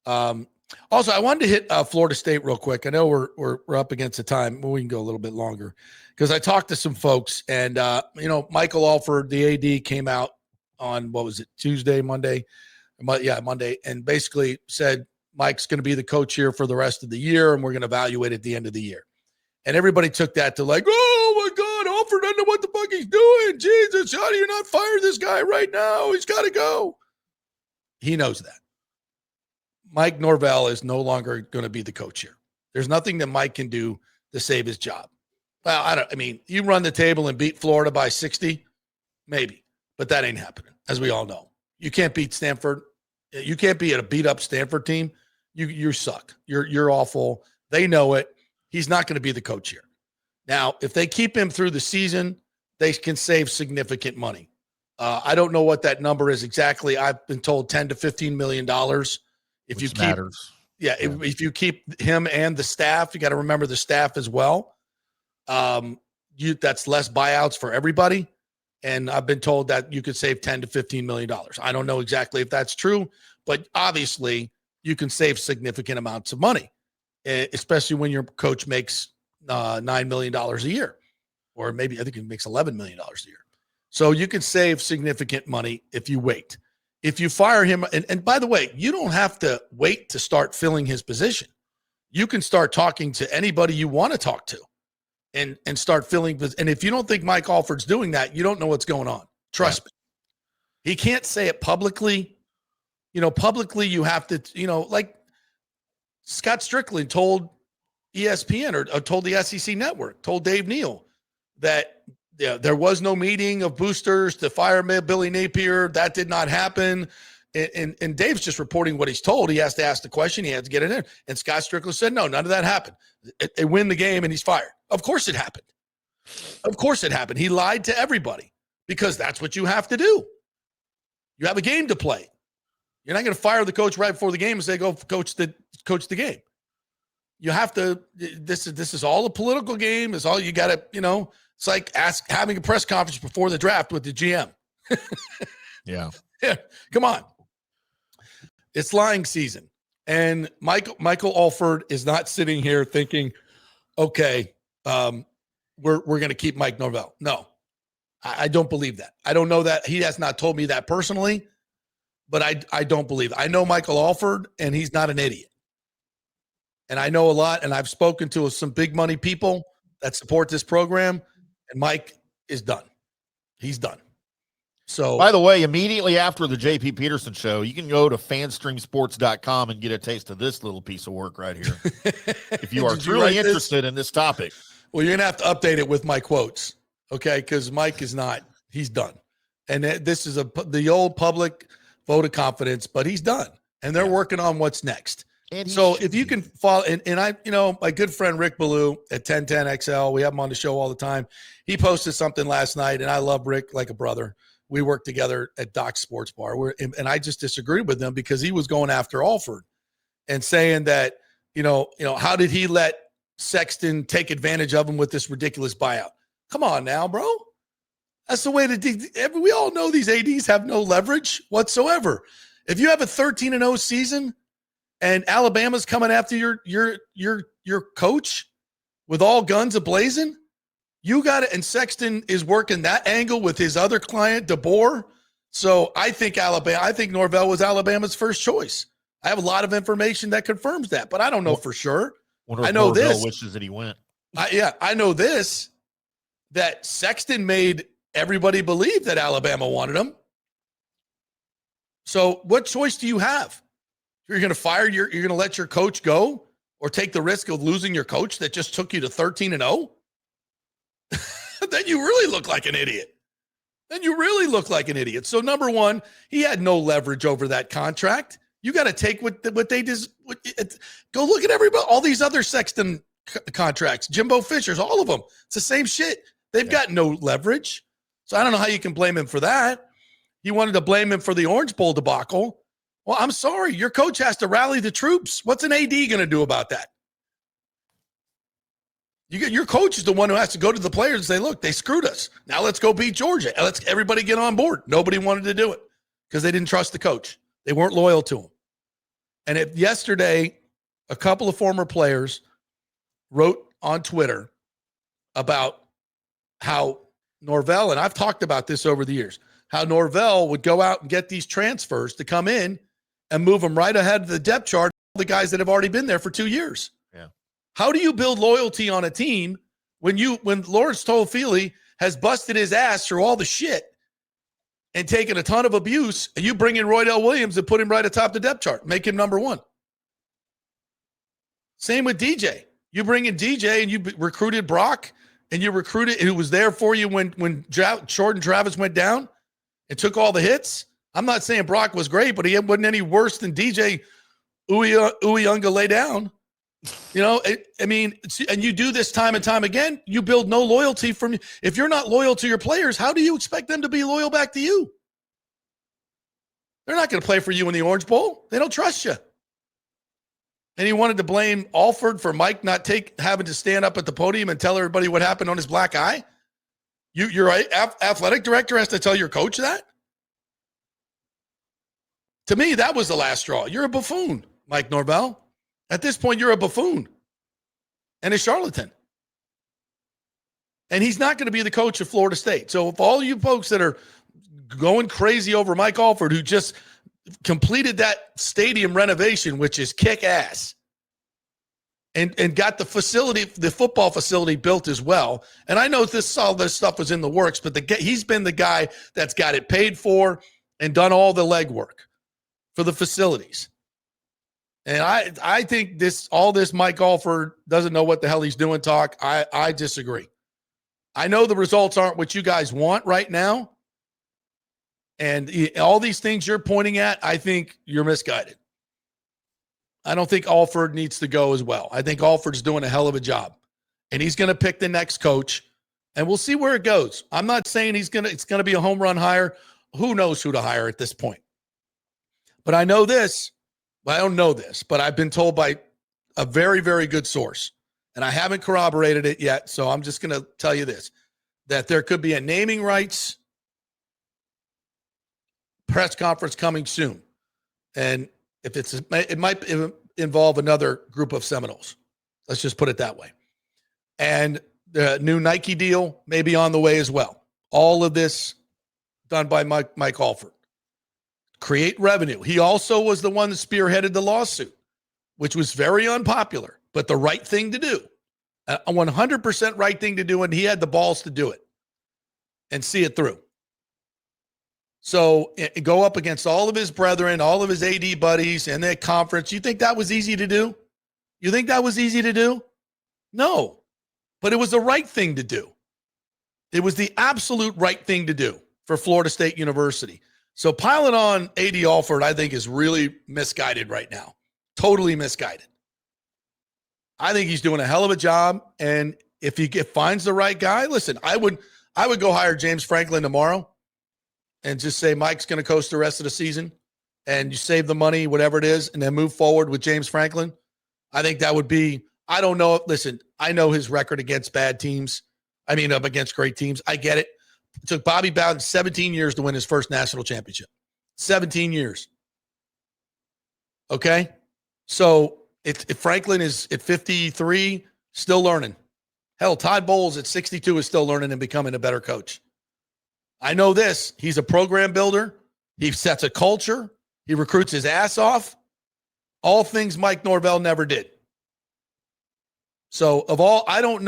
Also, I wanted to hit Florida State real quick. I know we're up against the time, but we can go a little bit longer because I talked to some folks, and Michael Alford, the AD, came out on Monday, and basically said Mike's going to be the coach here for the rest of the year, and we're going to evaluate at the end of the year. And everybody took that to like, oh my God, Alford doesn't know what the fuck he's doing. Jesus, how do you not fire this guy right now? He's got to go. He knows that. Mike Norvell is no longer going to be the coach here. There's nothing that Mike can do to save his job. Well, you run the table and beat Florida by 60, maybe, but that ain't happening, as we all know. You can't beat Stanford. You can't be at a beat up Stanford team. You suck. You're awful. They know it. He's not going to be the coach here. Now, if they keep him through the season, they can save significant money. I don't know what that number is exactly. I've been told $10 to $15 million. If you keep him and the staff, you got to remember the staff as well. That's less buyouts for everybody. And I've been told that you could save $10 to $15 million. I don't know exactly if that's true, but obviously you can save significant amounts of money, especially when your coach makes $9 million a year, or maybe I think he makes $11 million a year. So you can save significant money if you wait. If you fire him, and by the way, you don't have to wait to start filling his position. You can start talking to anybody you want to talk to and start filling. And if you don't think Mike Alford's doing that, you don't know what's going on. Trust me. He can't say it publicly. Publicly you have to, like Scott Strickland told ESPN or told the SEC Network, told Dave Neal that there was no meeting of boosters to fire Billy Napier. That did not happen. And Dave's just reporting what he's told. He has to ask the question. He has to get it in. And Scott Strickland said, no, none of that happened. They win the game and he's fired. Of course it happened. Of course it happened. He lied to everybody because that's what you have to do. You have a game to play. You're not going to fire the coach right before the game and say, go coach the game. You have to, this is all a political game. It's all you got to, it's like having a press conference before the draft with the GM. Yeah. Come on. It's lying season. And Michael Alford is not sitting here thinking, okay, we're going to keep Mike Norvell. No, I don't believe that. I don't know that. He has not told me that personally, but I don't believe it. I know Michael Alford, and he's not an idiot. And I know a lot, and I've spoken to some big money people that support this program, and Mike is done. He's done. So, by the way, immediately after the JP Peterson show, you can go to fanstreamsports.com and get a taste of this little piece of work right here. If you are truly interested in this topic. Well, you're going to have to update it with my quotes, okay? Because Mike is not. He's done. And this is the old public vote of confidence, but he's done. And they're working on what's next. So if you can follow, and I, my good friend Rick Ballou at 1010XL, we have him on the show all the time. He posted something last night, and I love Rick like a brother. We worked together at Doc Sports Bar, and I just disagreed with him because he was going after Alford and saying that, how did he let Sexton take advantage of him with this ridiculous buyout? Come on now, bro. That's the way we all know these ADs have no leverage whatsoever. If you have a 13-0 season and Alabama's coming after your coach with all guns a-blazing, you got it. And Sexton is working that angle with his other client, DeBoer. So I think Norvell was Alabama's first choice. I have a lot of information that confirms that, but I don't know for sure. I know this. Wishes that he went. I know this, that Sexton made everybody believe that Alabama wanted him. So what choice do you have? You're going to you're going to let your coach go or take the risk of losing your coach that just took you to 13-0? Then you really look like an idiot. So number one, he had no leverage over that contract. You got to take what they just go look at everybody, all these other Sexton contracts, Jimbo Fisher's, all of them. It's the same shit. They've got no leverage. So I don't know how you can blame him for that. You wanted to blame him for the Orange Bowl debacle. Well, I'm sorry. Your coach has to rally the troops. What's an AD going to do about that? Your coach is the one who has to go to the players and say, look, they screwed us. Now let's go beat Georgia. And let's everybody get on board. Nobody wanted to do it because they didn't trust the coach. They weren't loyal to him. And if yesterday, a couple of former players wrote on Twitter about how Norvell, and I've talked about this over the years, how Norvell would go out and get these transfers to come in and move them right ahead of the depth chart, the guys that have already been there for 2 years. Yeah. How do you build loyalty on a team when Lawrence Toafili has busted his ass through all the shit and taken a ton of abuse, and you bring in Roydell Williams and put him right atop the depth chart, make him number one? Same with DJ. You bring in DJ and you recruited Brock, and you recruited who was there for you when Jordan Travis went down and took all the hits. I'm not saying Brock was great, but he wasn't any worse than DJ Uyunga lay down. You know, and you do this time and time again. You build no loyalty from. If you're not loyal to your players, how do you expect them to be loyal back to you? They're not going to play for you in the Orange Bowl. They don't trust you. And he wanted to blame Alford for Mike not having to stand up at the podium and tell everybody what happened on his black eye. Your athletic director has to tell your coach that? To me, that was the last straw. You're a buffoon, Mike Norvell. At this point, you're a buffoon and a charlatan. And he's not going to be the coach of Florida State. So if all you folks that are going crazy over Mike Alford, who just completed that stadium renovation, which is kick ass, and got the football facility built as well. And I know all this stuff was in the works, but he's been the guy that's got it paid for and done all the legwork for the facilities. And I think all this Mike Alford doesn't know what the hell he's doing talk. I disagree. I know the results aren't what you guys want right now. And all these things you're pointing at, I think you're misguided. I don't think Alford needs to go as well. I think Alford's doing a hell of a job. And he's going to pick the next coach. And we'll see where it goes. I'm not saying it's going to be a home run hire. Who knows who to hire at this point? But I know this. Well, I don't know this, but I've been told by a very, very good source, and I haven't corroborated it yet, so I'm just going to tell you this, that there could be a naming rights press conference coming soon. And if it might involve another group of Seminoles. Let's just put it that way. And the new Nike deal may be on the way as well. All of this done by Mike Alford. Create revenue. He also was the one that spearheaded the lawsuit, which was very unpopular, but the right thing to do. A 100% right thing to do, and he had the balls to do it and see it through. So go up against all of his brethren, all of his AD buddies, and their conference. You think that was easy to do? You think that was easy to do? No, but it was the right thing to do. It was the absolute right thing to do for Florida State University. So piling on A.D. Alford, I think, is really misguided right now. Totally misguided. I think he's doing a hell of a job. And if he finds the right guy, listen, I would go hire James Franklin tomorrow and just say Mike's going to coach the rest of the season and you save the money, whatever it is, and then move forward with James Franklin. I think that would be, I don't know. Listen, I know his record against bad teams. Up against great teams. I get it. It took Bobby Bowden 17 years to win his first national championship. 17 years. Okay? So if Franklin is at 53, still learning. Hell, Todd Bowles at 62 is still learning and becoming a better coach. I know this. He's a program builder. He sets a culture. He recruits his ass off. All things Mike Norvell never did. So I don't know.